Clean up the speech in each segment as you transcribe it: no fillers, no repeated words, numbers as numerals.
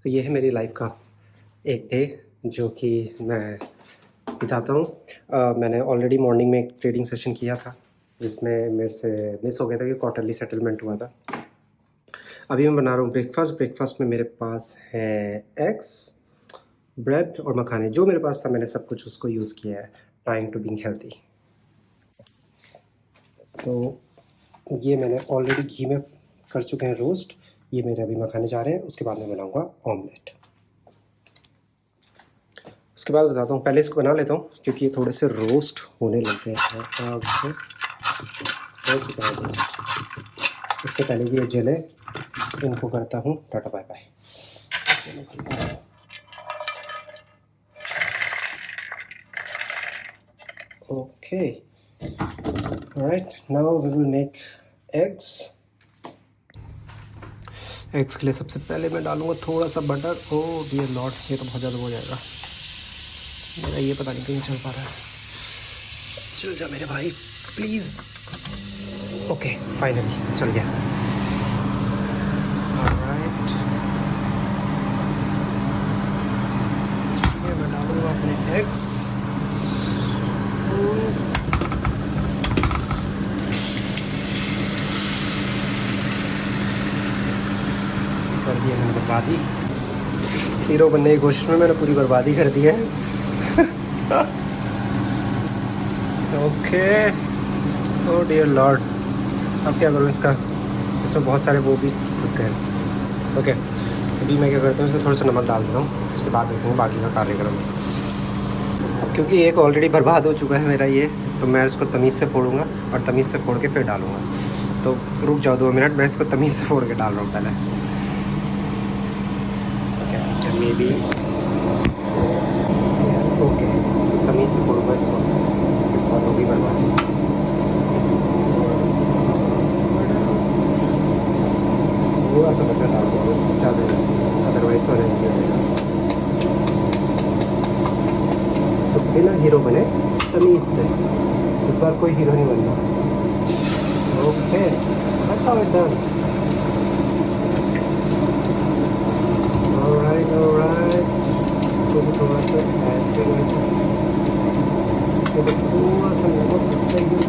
तो ये है मेरी लाइफ का एक डे जो कि मैं बताता हूँ। मैंने ऑलरेडी मॉर्निंग में एक ट्रेडिंग सेशन किया था जिसमें मेरे से मिस हो गया था कि क्वार्टरली सेटलमेंट हुआ था। अभी मैं बना रहा हूँ ब्रेकफास्ट में मेरे पास है एग्स, ब्रेड और मखाने। जो मेरे पास था मैंने सब कुछ उसको यूज़ किया है, ट्राइंग टू बीइंग हेल्थी। तो ये मैंने ऑलरेडी घी में कर चुके हैं रोस्ट। ये मेरे अभी मखाने जा रहे हैं, उसके बाद मैं बनाऊंगा ऑमलेट। उसके बाद बताता हूँ, पहले इसको बना लेता हूँ क्योंकि ये थोड़े से रोस्ट होने लग गए हैं आग से, हो चुका है रोस्ट। इससे पहले कि ये जले इनको करता हूँ टाटा bye bye. Okay right, now we will make eggs. Eggs के लिए सबसे पहले मैं डालूंगा थोड़ा सा बटर। ओ डियर लॉर्ड, ये तो बहुत ज़्यादा हो जाएगा मेरा, ये पता नहीं कहीं चल पा रहा है। चल जा मेरे भाई प्लीज़। ओके फाइनली चल गया। ऑलराइट, इसमें मैं डालूंगा अपने एग्स। कर दिया मैंने बर्बादी, हीरो बनने की कोशिश में मैंने पूरी बर्बादी कर दी है। ओके, ओ डियर लॉर्ड, अब क्या करूँ इसका? इसमें बहुत सारे वो भी घुस गए। ओके, अभी मैं क्या करता हूँ, इसमें थोड़ा सा नमक डाल देता हूँ, उसके बाद देखूँगा बाकी का कार्यक्रम। अब क्योंकि एक ऑलरेडी बर्बाद हो चुका है मेरा ये, तो मैं इसको तमीज़ से फोड़ूंगा और तमीज़ से फोड़ के फिर डालूँगा। तो रुक जाओ 2 मिनट, मैं इसको तमीज़ से फोड़ के डाल रहा हूँ पहले। मे बी ओके, तमीज़ से फोड़ूंगा इसको और वो भी बर्बाद। थोड़ा सा बचा डाल दो बस, ज़्यादा अदरवाइज तो नहीं चलेगा। तो बिना हीरो बने तमीज़ से, इस बार कोई हीरो नहीं बनना। Okay, that's how it done. Alright alright, इसको भी थोड़ा सा ऐसे थोड़ा सा नमक चाहिए।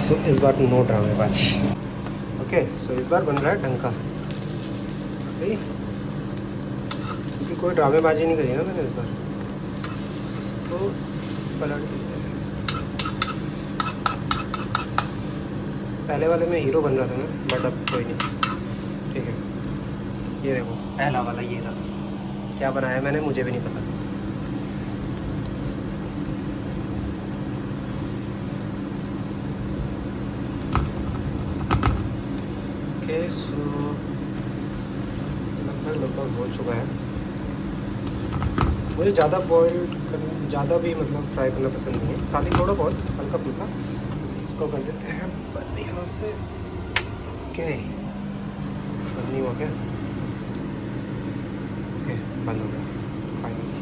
सो इस बार नो ड्रामेबाजी। ओके, सो इस बार बन रहा है ढंग का, सही, क्योंकि कोई ड्रामेबाजी नहीं करी ना मैंने इस बार। इसको पलट देते हैं। पहले वाले में हीरो बन रहा था मैं, बट अब कोई नहीं। ठीक है, ये देखो पहला वाला ये था, क्या बनाया मैंने मुझे भी नहीं पता। ओके, सो लगभग हो चुका है। मुझे ज़्यादा बॉयल करना, ज़्यादा भी मतलब फ्राई करना पसंद नहीं है, खाली थोड़ा बहुत हल्का फुल्का। इसको कर देते हैं बंद यहाँ से। ओके, बंद नहीं हुआ क्या? ओके, बंद हो गया finally.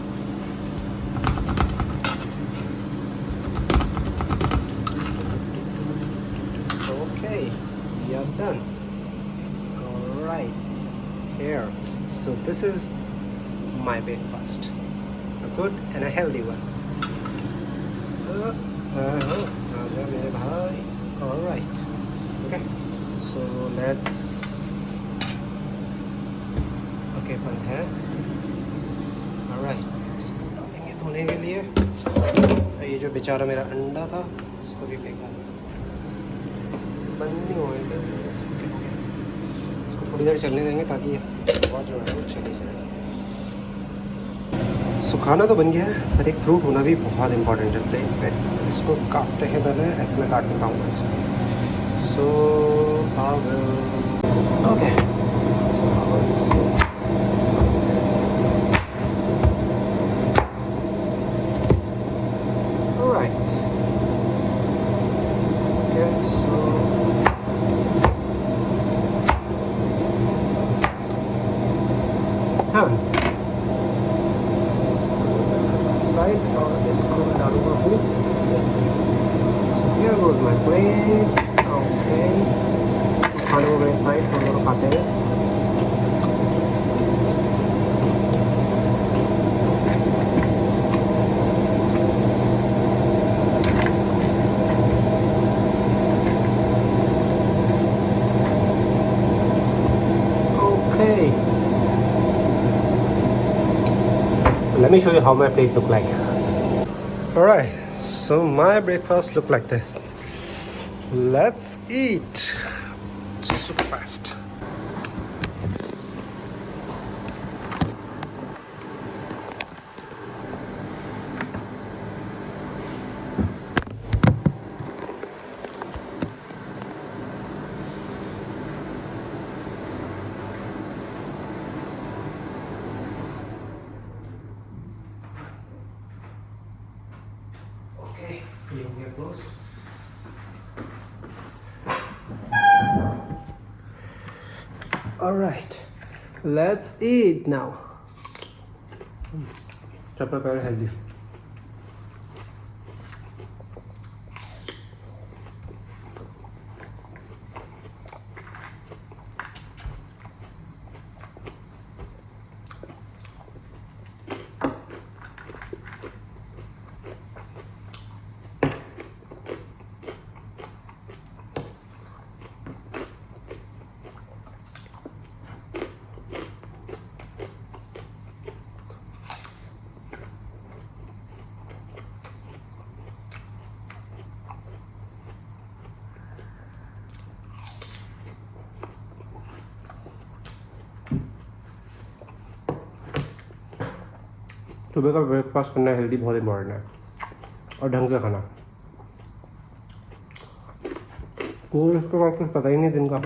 Okay, we are done. Alright, here, so this is my breakfast, a good and a healthy one. आजा मेरे भाई। All right, okay, so let's, okay, बंद है। All right, इसको डालेंगे धोने के लिए। ये जो बेचारा मेरा अंडा था इसको भी फेंका, बंद नहीं हुआ है। इसको क्या हो गया? इसको थोड़ी देर चलने देंगे ताकि हवा जो है वो चली जाए। सुखाना तो बन गया है, पर एक फ्रूट होना भी बहुत इंपॉर्टेंट है प्लेट पे। इसको काटते हैं पहले, ऐसे मैं काट नहीं पाऊँगा इसको। सो ओके, हाँ, साइड और इसको डालूंगा हूँ. So here goes my plate. Okay. खाने को मेरे साइड हम लोग खाते हैं. Okay. Let me show you how my plate look like. Alright, so my breakfast look like this. Let's eat. Super fast. Okay, you get close. Alright, let's eat now. Chopper very healthy. सुबह का breakfast करना healthy बहुत important है और ढंग से खाना. कोई इसके बाद कुछ पता ही नहीं दिन का.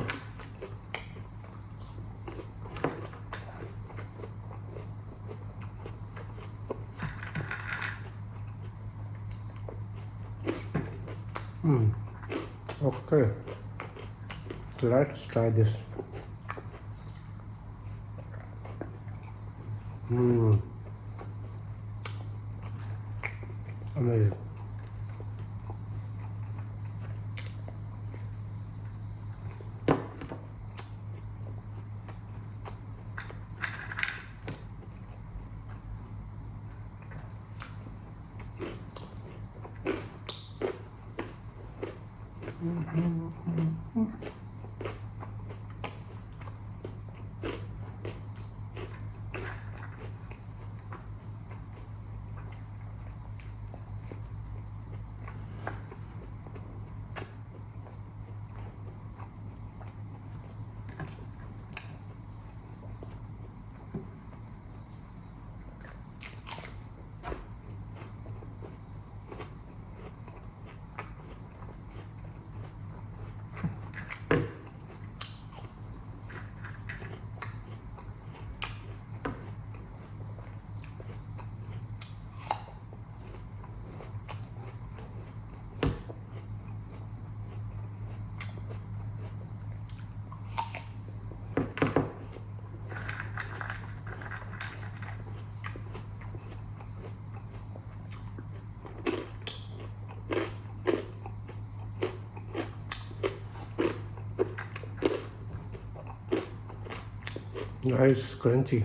Okay, let's try this. Amazing. Nice, crunchy.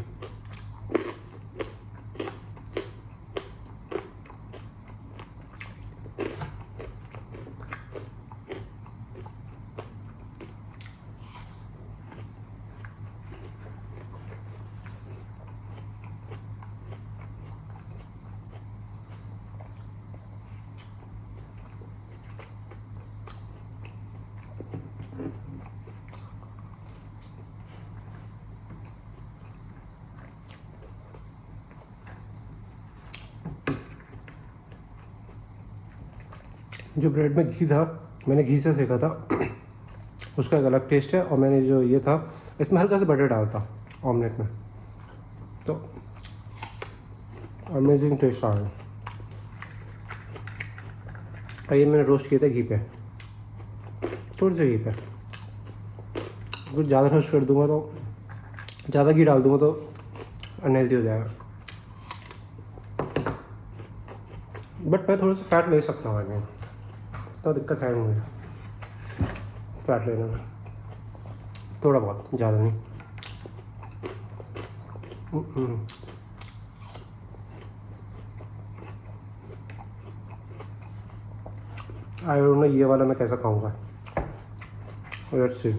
जो ब्रेड में घी था मैंने घी से सेका था, उसका एक अलग टेस्ट है। और मैंने जो ये था इसमें हल्का सा बटर डाला था ऑमलेट में, तो अमेजिंग टेस्ट आ रहा है। और ये मैंने रोस्ट किया था घी पे, थोड़ी सी घी पे। कुछ ज़्यादा रोस्ट कर दूंगा तो, ज़्यादा घी डाल दूंगा तो अनहेल्दी हो जाएगा। बट मैं थोड़ा सा फैट ले सकता हूँ आगे, तो दिक्कत है मुझे फैट लेने में, थोड़ा बहुत, ज़्यादा नहीं। आई डोंट नो ये वाला मैं कैसा खाऊंगा, लेट्स सी।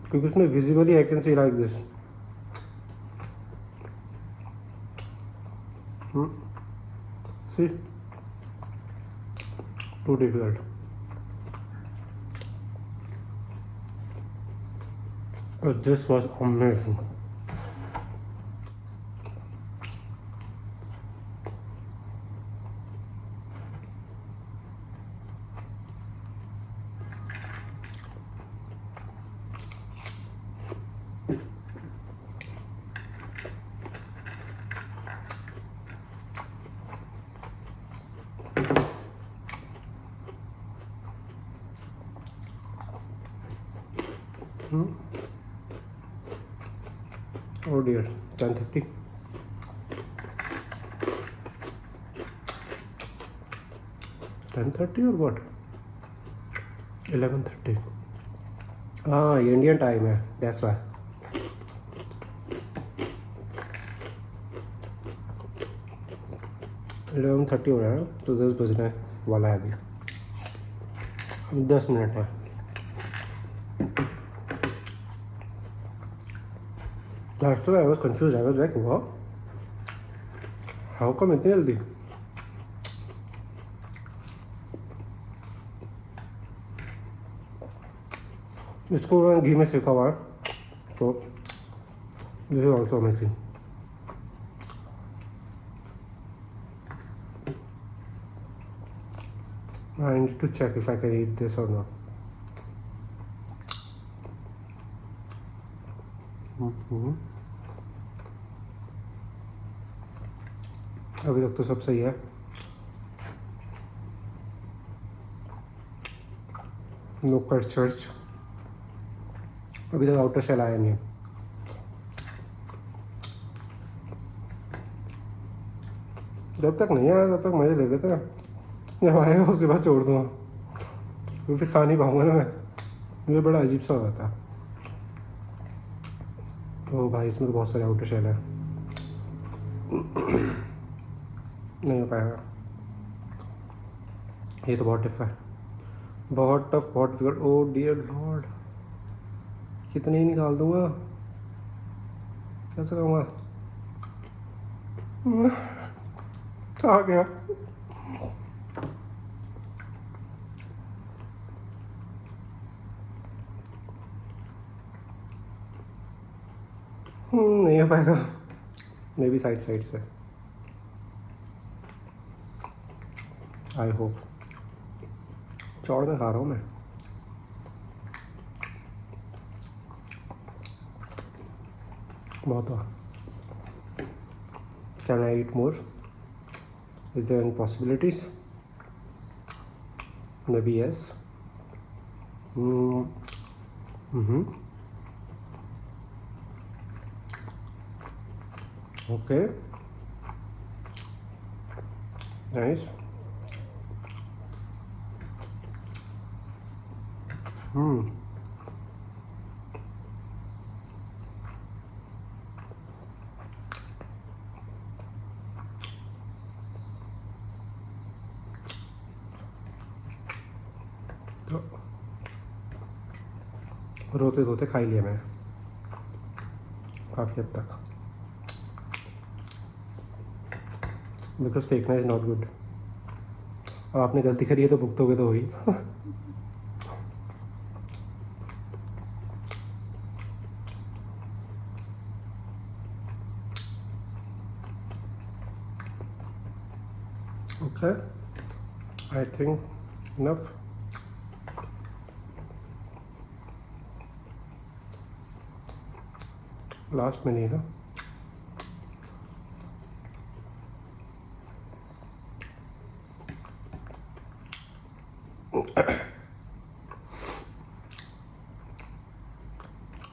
क्योंकि उसमें visibly I can see like this. See, too difficult. But this was amazing. Oh dear, 10:30. 10:30 or what? 11:30. हाँ, ये इंडियन टाइम है, that's why. 11:30 हो रहा है, तो 10 बजने वाला है अभी, 10 मिनट है। That's why I was confused. I was like, what? How come इतनी जल्दी? इसको मैं घी में सेका हुआ है, तो this is also amazing. I need to check if I can eat this or not. अभी तक तो सब सही है। नो चर्च, अभी तक आउटर शेल आया नहीं। जब तक नहीं आया तब तक मजे ले लेते हैं, जब आएगा उसके बाद छोड़ दूँगा, तो फिर खा नहीं पाऊँगा ना मैं, मुझे बड़ा अजीब सा होता है। ओ भाई, इसमें तो बहुत सारे आउटर शेल है, नहीं हो पाएगा, ये तो बहुत टफ है, बहुत टफ, बहुत डिफिकल्ट। ओ डियर लॉर्ड, कितने ही निकाल दूंगा, कैसे कहूँगा, आ गया। नहीं हो पाएगा, मे बी साइड साइड से, आई होप। चौड़ में खा रहा हूँ मैं, बहुत हुआ। Can I eat more? Is there any possibilities? Maybe yes. Okay, nice. रोते धोते खा ही लिया मैंने काफ़ी हद तक, बिकॉज फेंकना इज़ नॉट गुड। अब आपने गलती करी है तो भुगतोगे तो वही। Okay, I think enough. Last में नहीं है।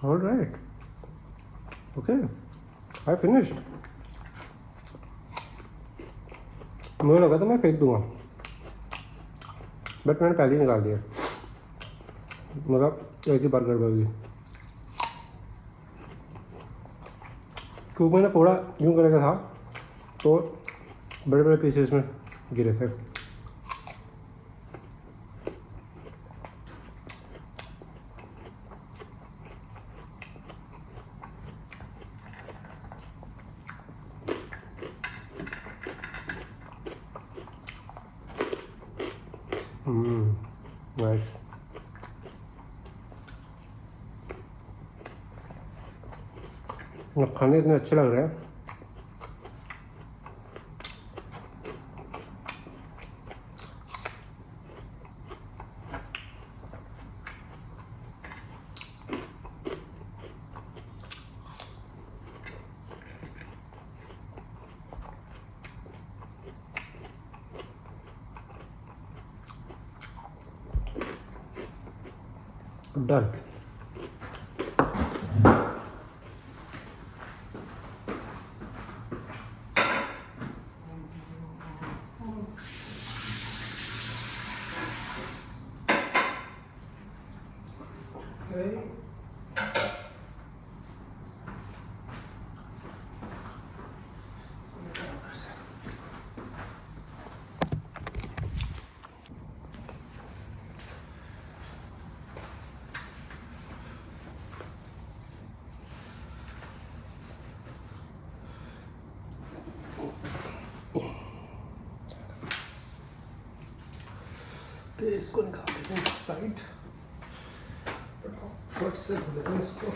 All right. Okay. I finished. मुझे लगा था मैं फेंक दूंगा, बट मैंने पहले ही निकाल दिया। मतलब एक ही बार गड़बड़ी, क्योंकि मैंने फोड़ा यूँ करने का था तो बड़े बड़े पीसेस में गिरे थे। नाइस। खाने इतने अच्छे लग रहे हैं। Done. Okay. इसको निकाल देते हैं साइड, फटाफट से धो देते हैं इसको।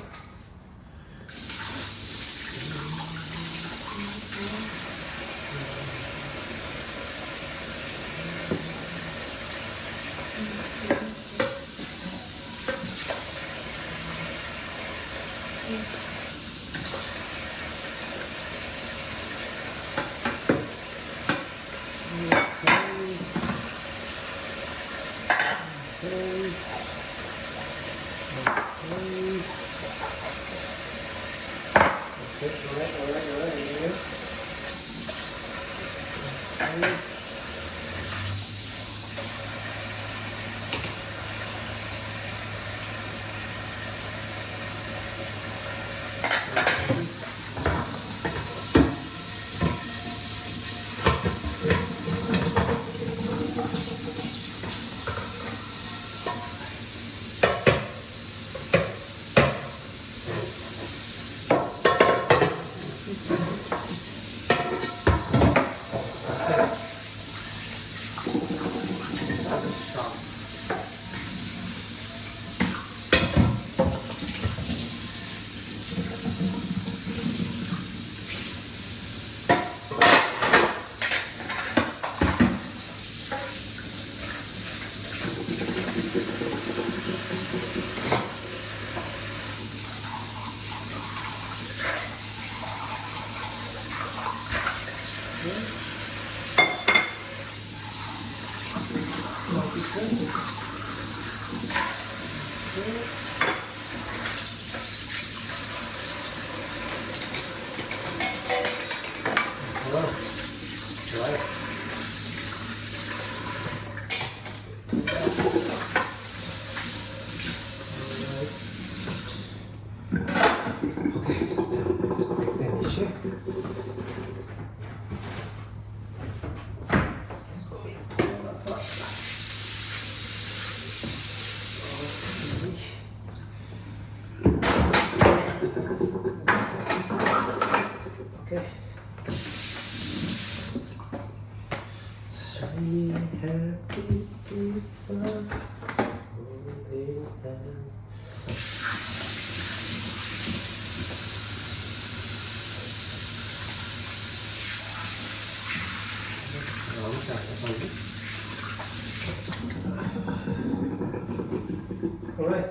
Alright,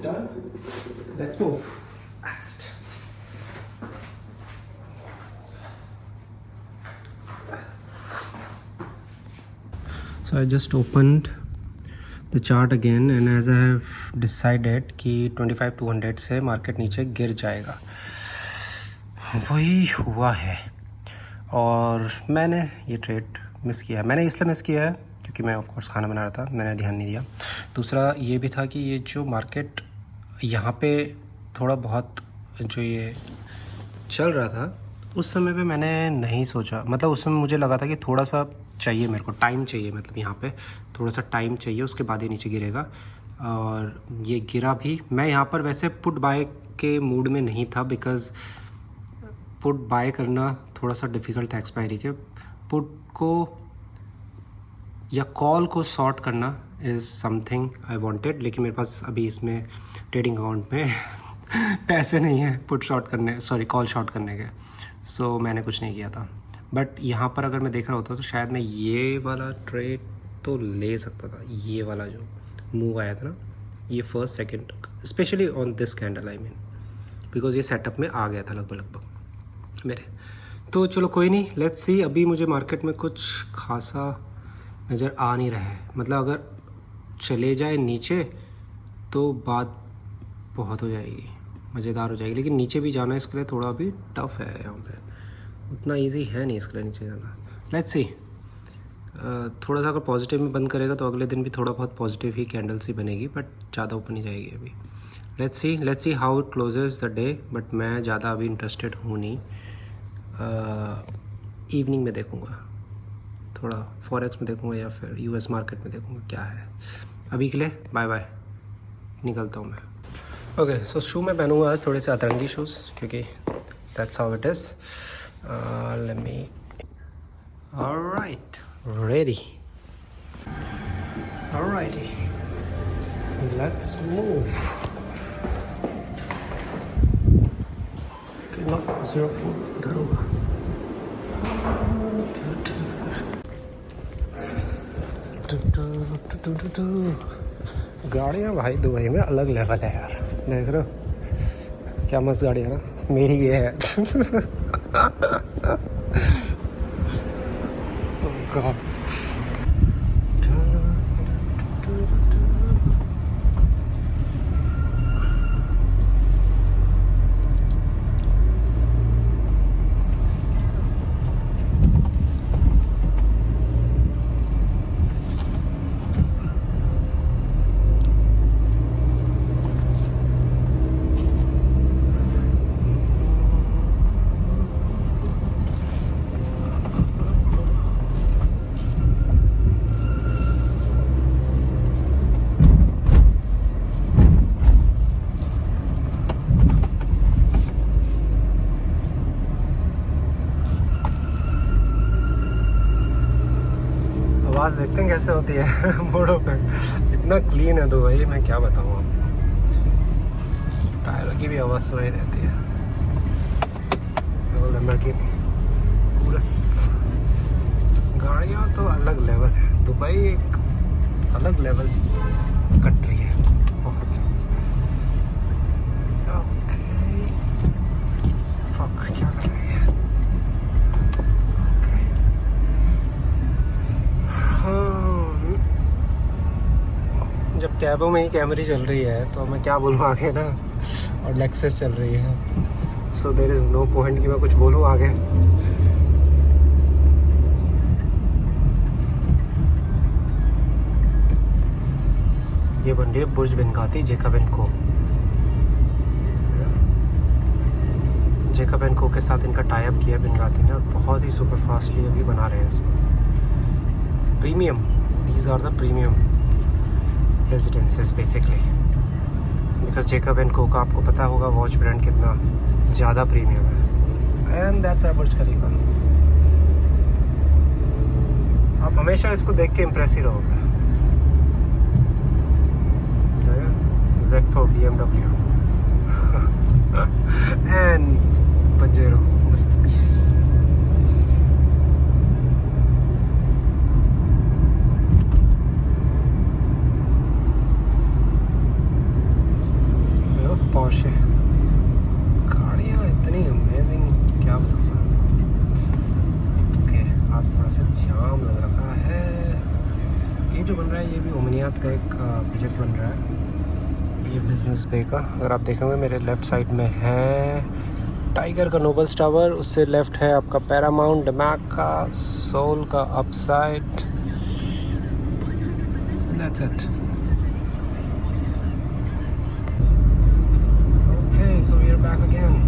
done. Let's move fast. So I just opened the chart again and as I have decided कि 25,200 से मार्केट नीचे गिर जाएगा, वही हुआ है। और मैंने ये ट्रेड मिस किया है। मैंने इसलिए मिस किया है क्योंकि मैं ऑफकोर्स खाना बना रहा था, मैंने ध्यान नहीं दिया। दूसरा ये भी था कि ये जो मार्केट यहाँ पे थोड़ा बहुत जो ये चल रहा था उस समय पे मैंने नहीं सोचा, मतलब उस समय मुझे लगा था कि थोड़ा सा चाहिए, मेरे को टाइम चाहिए, मतलब यहाँ पे थोड़ा सा टाइम चाहिए, उसके बाद ये नीचे गिरेगा। और ये गिरा भी। मैं यहाँ पर वैसे पुट बाय के मूड में नहीं था, बिकॉज़ पुट बाय करना थोड़ा सा डिफ़िकल्ट था एक्सपायरी के। पुट को या कॉल को शॉर्ट करना इज़ समथिंग आई वांटेड, लेकिन मेरे पास अभी इसमें ट्रेडिंग अकाउंट में पैसे नहीं है पुट शॉर्ट करने, सॉरी कॉल शॉर्ट करने के। सो मैंने कुछ नहीं किया था। बट यहाँ पर अगर मैं देख रहा होता तो शायद मैं ये वाला ट्रेड तो ले सकता था। ये वाला जो मूव आया था ना, ये first second, specially on this candle I mean, because ये सेटअप में आ गया था लगभग मेरे। तो चलो कोई नहीं, लेट्स सी। अभी मुझे मार्केट में कुछ खासा नज़र आ नहीं रहा है, मतलब अगर चले जाए नीचे तो बात बहुत हो जाएगी, मज़ेदार हो जाएगी। लेकिन नीचे भी जाना इसके लिए थोड़ा अभी टफ है, यहाँ पे उतना इजी है नहीं इसके लिए नीचे जाना। Let's see. थोड़ा सा अगर पॉजिटिव में बंद करेगा तो अगले दिन भी थोड़ा बहुत पॉजिटिव ही कैंडल्स ही बनेगी, बट ज़्यादा ऊपर नहीं जाएगी अभी। Let's see how it closes the day. But मैं ज़्यादा अभी इंटरेस्टेड हूँ नहीं। इवनिंग में देखूँगा, थोड़ा फॉरेक्स में देखूँगा या फिर यूएस मार्केट में देखूँगा क्या है। अभी के लिए बाय बाय, निकलता हूँ मैं। ओके, सो शू मैं पहनूँगा आज थोड़े से अतरंगी शूज़, क्योंकि that's how it is. Let me, alright, ready, alrighty, let's move. कितना 04 उधर होगा। गाड़ियाँ भाई दुबई में अलग लेवल है यार, देख रहे हो क्या मस्त गाड़ी है ना। मेरी ये है God. आवाज़ देखते हैं कैसे होती है मोड़ों पे। इतना क्लीन है दुबई, मैं क्या बताऊँ आपको। टायरों की भी आवाज़ सुनाई देती है। लैम्बोर्गिनी, पूरा गाड़ियाँ तो अलग लेवल है। दुबई एक अलग लेवल कंट्री है, बहुत ज़्यादा। ओके, फक क्या कर रही है। जब कैबों में ही कैमरी चल रही है तो मैं क्या बोलूँ आगे ना, और लेक्सस चल रही है, so there is no point कि मैं कुछ बोलूँ आगे। ये बन रही है Burj Binghatti, Jacob and Co. Jacob and Co के साथ इनका टाई अप किया बिनगाती ने, और बहुत ही सुपर फास्टली अभी बना रहे हैं इसको। Premium, these are the premium residences basically, because Jacob and Co का आपको पता होगा वॉच ब्रांड कितना ज़्यादा प्रीमियम है। एंड दैट्स आवर बुर्ज खलीफा। आप हमेशा इसको देख के इम्प्रेस ही रहोगे। Z for BMW and Pajero Mitsubishi. Porsche गाड़ियाँ इतनी अमेजिंग, क्या बताऊँ मैं। ओके, आज थोड़ा सा जाम लग रहा है। ये जो बन रहा है ये भी ओमनियात का एक प्रोजेक्ट बन रहा है, ये बिजनेस बे का। अगर आप देखेंगे मेरे लेफ़्ट साइड में है टाइगर का नोबल्स टावर, उससे लेफ़्ट है आपका पैरामाउंट डमैक का, सोल का upside, that's it. Okay, so we are back again.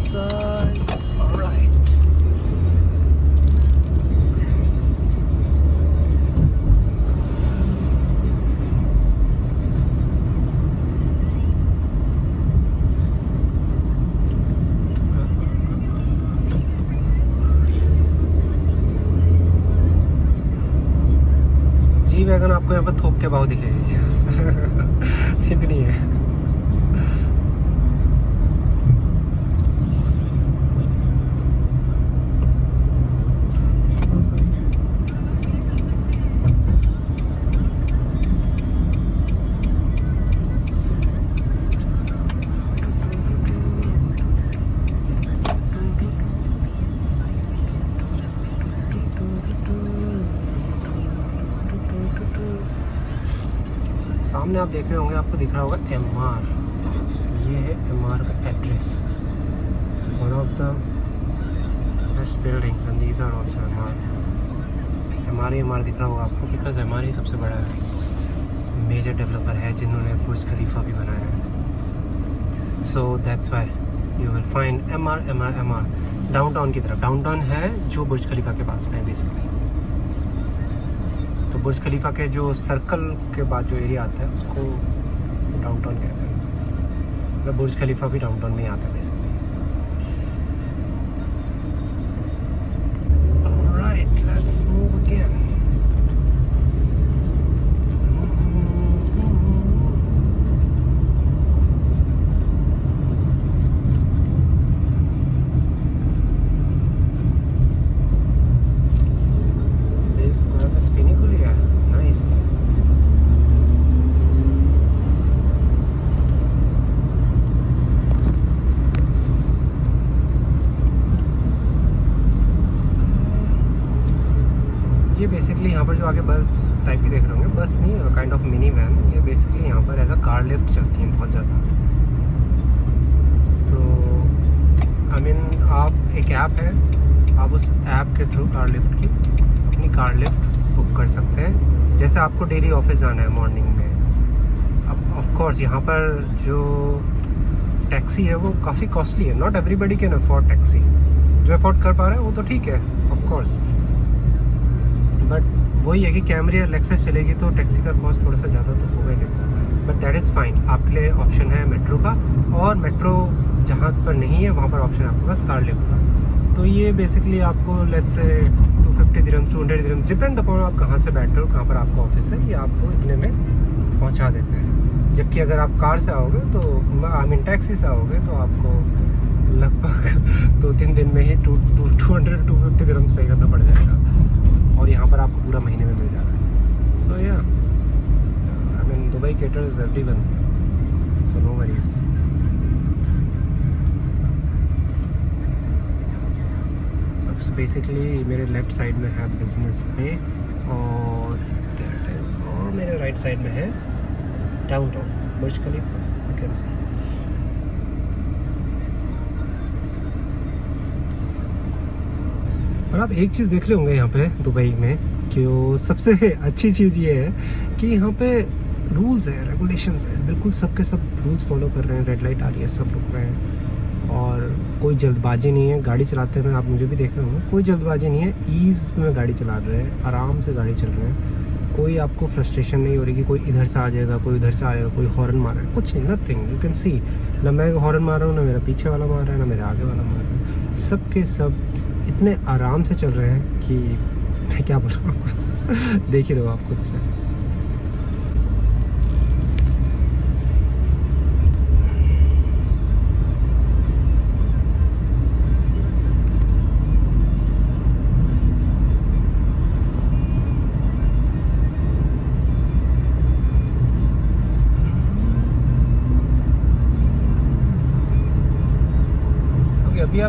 Side. All right. G wagon आपको यहाँ पर थोक के भाव दिखेगी इतनी है। सामने आप देख रहे होंगे, आपको दिख रहा होगा MR, ये है MR का address, one of the best buildings and these are also MR दिख रहा होगा आपको, बिकॉज MR ही सबसे बड़ा मेजर डेवलपर है जिन्होंने बुर्ज खलीफा भी बनाया है। So that's why you will find MR downtown की तरफ। डाउनटाउन है जो बुर्ज खलीफा के पास में है बेसिकली। तो बुर्ज खलीफा के जो सर्कल के बाद जो एरिया आता है उसको डाउनटाउन कहते हैं। मतलब बुर्ज खलीफा भी डाउनटाउन में ही आता है basically. Alright, let's move again. ये बेसिकली यहाँ पर जो आगे बस टाइप की देख रहे होंगे, बस नहीं, काइंड ऑफ मिनी वैन, ये बेसिकली यहाँ पर एज अ कार लिफ्ट चलती हैं बहुत ज़्यादा। तो आई मीन आप एक ऐप है, आप उस ऐप के थ्रू कार लिफ्ट की अपनी कार लिफ्ट बुक कर सकते हैं। जैसे आपको डेली ऑफिस जाना है मॉर्निंग में, अब ऑफ कोर्स यहाँ पर जो टैक्सी है वो काफ़ी कॉस्टली है। Not everybody can afford taxi. जो अफोर्ड कर पा रहा है वो तो ठीक है ऑफ कोर्स, बट वही है कि कैमरी और लेक्सस चलेगी तो टैक्सी का कॉस्ट थोड़ा सा ज़्यादा तो होगा ही देखो, बट दैट इज़ फाइन। आपके लिए ऑप्शन है मेट्रो का, और मेट्रो जहाँ पर नहीं है वहाँ पर ऑप्शन है आपके पास कार लिफ्ट का। तो ये बेसिकली आपको let's say 250 dirhams 200 dirhams, depend upon आप कहाँ से बैठे हो, कहाँ पर आपका ऑफिस है, ये आपको इतने में पहुँचा देते हैं। जबकि अगर आप कार से आओगे तो आई मीन टैक्सी से आओगे तो आपको लगभग 2-3 दिन में ही 200-250 दिरहम्स पे करना पड़ जाएगा, और यहाँ पर आपको पूरा महीने में मिल जा रहा है। सो या I mean Dubai caters everyone, so no worries. अब बेसिकली मेरे लेफ़्ट साइड में है बिजनेस पे, और देयर इट इज़, और मेरे राइट साइड में है downtown Burj Khalifa, you can see. और आप एक चीज़ देख रहे होंगे यहाँ पे दुबई में, कि वो सबसे अच्छी चीज़ ये है कि यहाँ पे रूल्स है, रेगुलेशंस है, बिल्कुल सबके सब रूल्स फॉलो कर रहे हैं। रेड लाइट आ रही है, सब रुक रहे हैं, और कोई जल्दबाजी नहीं है गाड़ी चलाते में। आप मुझे भी देख रहे होंगे, कोई जल्दबाजी नहीं है, ईज़ में गाड़ी चला रहे हैं, आराम से गाड़ी चल रहे हैं। कोई आपको फ्रस्ट्रेशन नहीं हो रही कि कोई इधर से आ जाएगा, कोई उधर से आएगा, कोई हॉर्न मार रहा है, कुछ नहीं, नथिंग। यू कैन सी, ना मैं हॉर्न मार रहा हूँ, ना मेरा पीछे वाला मार रहा है, ना मेरे आगे वाला मार रहा है। सब के सब इतने आराम से चल रहे हैं कि मैं क्या बोल रहा हूँ देख ही रहो आप खुद से।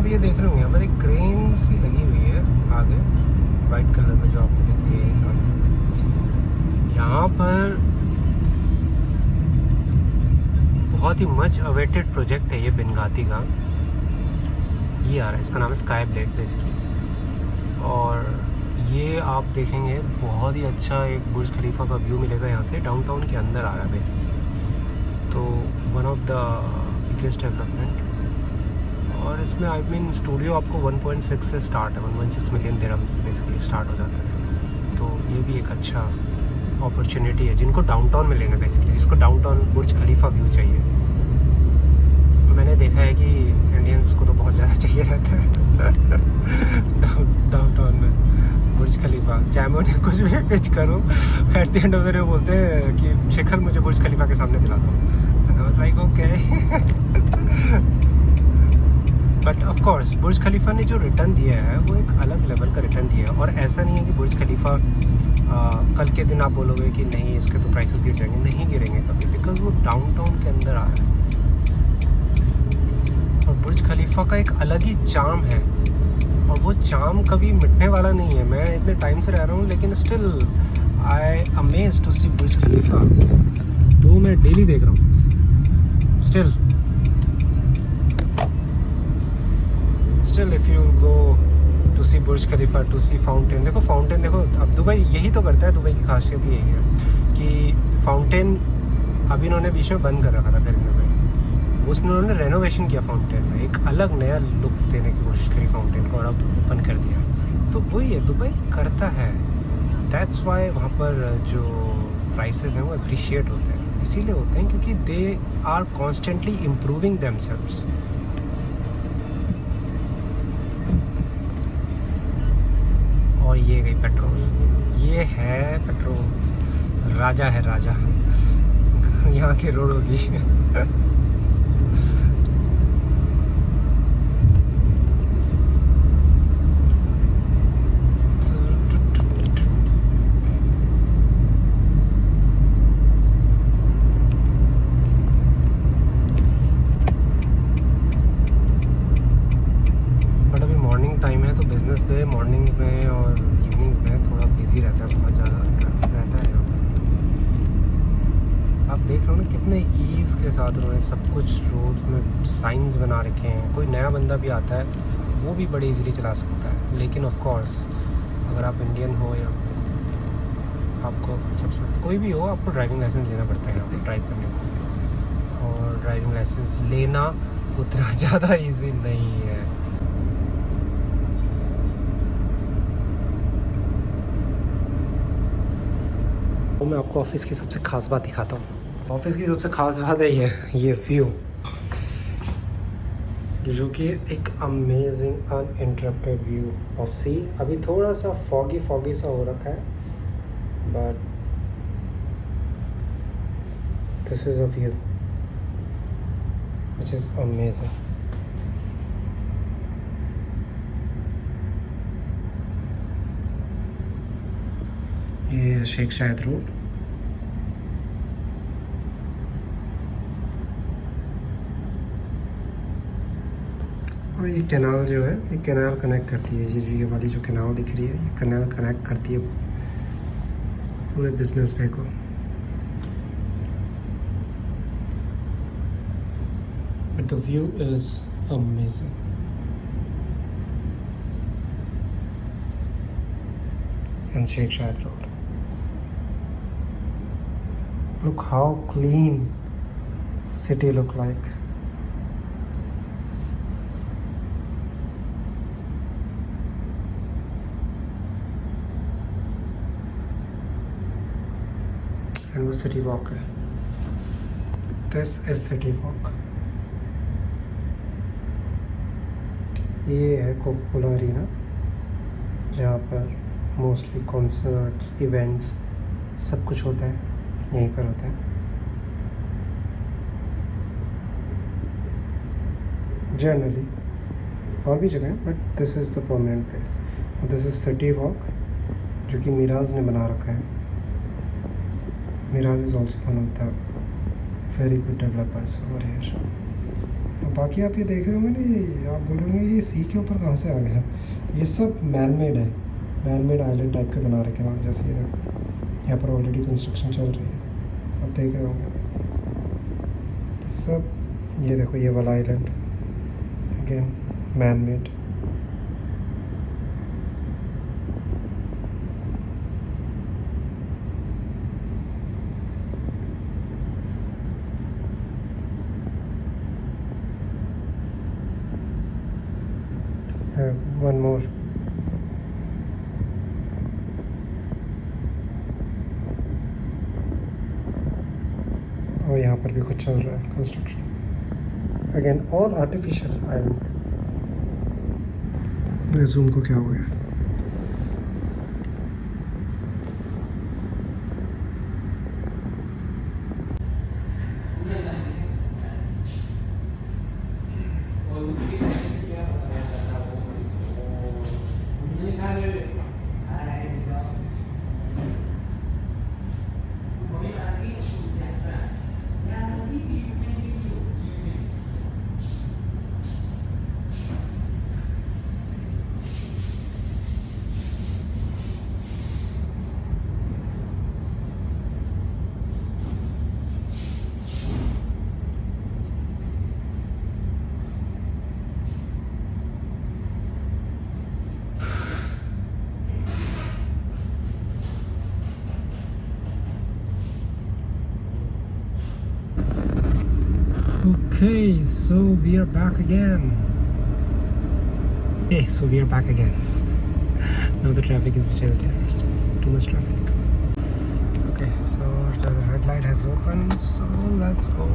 आप ये देख रहे होंगे हमारी क्रेन सी लगी हुई है आगे वाइट कलर में जो आपको दिख रही है ये सामने। यहाँ पर बहुत ही मच अवेटेड प्रोजेक्ट है ये बिनगाती का। ये आ रहा है, इसका नाम है स्काई ब्लेड बेसिकली। और ये आप देखेंगे बहुत ही अच्छा एक बुर्ज खलीफा का व्यू मिलेगा यहाँ से। डाउनटाउन के अंदर आ रहा है बेसिकली, तो one of the biggest development. और इसमें आई मीन स्टूडियो आपको 1.6 से स्टार्ट है, 1.6 मिलियन दिरहम से बेसिकली स्टार्ट हो जाता है। तो ये भी एक अच्छा अपॉर्चुनिटी है जिनको डाउनटाउन में लेना, बेसिकली जिसको डाउनटाउन बुर्ज खलीफा व्यू चाहिए। मैंने देखा है कि इंडियंस को तो बहुत ज़्यादा चाहिए रहता है डाउनटाउन में बुर्ज खलीफा। चाहे मैं उन्हें कुछ भी पिच करूँ, at the end of the day बोलते हैं कि शेखर मुझे बुर्ज खलीफा के सामने दिला दो। Like okay but of course Burj Khalifa ने जो रिटर्न दिया है वो एक अलग लेवल का रिटर्न दिया है। और ऐसा नहीं है कि बुर्ज खलीफा कल के दिन आप बोलोगे कि नहीं इसके तो प्राइसेस गिर जाएंगे, नहीं गिरेंगे कभी, बिकॉज वो डाउनटाउन के अंदर आ रहा है। और बुर्ज खलीफा का एक अलग ही चार्म है और वो चार्म कभी मिटने वाला नहीं है। मैं इतने टाइम से रह रहा हूँ लेकिन still I amazed to see Burj Khalifa. तो मैं डेली देख रहा हूँ still if you go to see Burj Khalifa, to see fountain. देखो फाउंटेन देखो, अब दुबई यही तो करता है, दुबई की खासियत यही है कि फाउंटेन अभी इन्होंने बीच में बंद कर रखा था गर्मियों में, उसमें उन्होंने रेनोवेशन किया फाउंटेन में, एक अलग नया लुक देने की कोशिश करी फाउंटेन को और अब ओपन कर दिया। तो वही है, दुबई करता है, दैट्स वाई वहाँ पर जो प्राइसेस हैं वो अप्रिशिएट होते हैं। इसीलिए होते हैं क्योंकि they are constantly improving themselves. और ये गई पेट्रोल, ये है पेट्रोल, राजा है राजा यहाँ के रोडों की बट अभी मॉर्निंग टाइम है तो बिजनेस पे मॉर्निंग्स में और इवनिंग्स में थोड़ा बिजी रहता है, बहुत ज़्यादा ट्रैफिक रहता है यहाँ पे। आप देख रहे हो ना कितने ईज़ के साथ उन्होंने सब कुछ रोड्स में साइंस बना रखे हैं। कोई नया बंदा भी आता है वो भी बड़े इजीली चला सकता है। लेकिन ऑफ कोर्स अगर आप इंडियन हो या आपको सबसे कोई भी हो, आपको ड्राइविंग लाइसेंस लेना पड़ता है यहाँ पर ड्राइव करने को। और ड्राइविंग लाइसेंस लेना उतना ज़्यादा ईजी नहीं है। तो मैं आपको ऑफिस की सबसे ख़ास बात दिखाता हूँ। ऑफिस की सबसे ख़ास बात है ये व्यू, जो कि एक अमेजिंग अनइंटरप्टेड व्यू ऑफ सी। अभी थोड़ा सा फॉगी सा हो रखा है but this is a view which is amazing. ये शेख शायद रोड, और ये कैनाल जो है, ये कैनाल कनेक्ट करती है, ये वाली जो कैनाल दिख रही है, ये कैनाल कनेक्ट करती है पूरे बिजनेस वे को। But the view is amazing. And Sheikh Zayed road, look how clean city look like. And वो city walk है, this is city walk. ये है कोका कोला अरीना जहाँ पर मोस्टली कॉन्सर्ट्स इवेंट्स सब कुछ होता है, यहीं पर होता है। जनरली और भी जगह है but this is the permanent place. और दिस इज़ सिटी वॉक जो कि मिराज ने बना रखा है। Meraas is also one of the very good developers over here. बाकी आप ये देख रहे होंगे ना, ये आप बोलोगे ये सी के ऊपर कहाँ से आ गया। ये सब मैन मेड है, मैन मेड आइलैंड टाइप के बना रखे हैं। जैसे ये देखो यहाँ पर ऑलरेडी कंस्ट्रक्शन चल रही है, आप देख रहे होंगे ये सब। ये देखो ये वाला island again man made. One more, और यहाँ पर भी कुछ चल रहा है construction again, all artificial island. Zoom को क्या हो गया। Okay, so we are back again. Okay, so we are back again. Now the traffic is still there. Too much traffic. Okay, so the red light has opened, so let's go.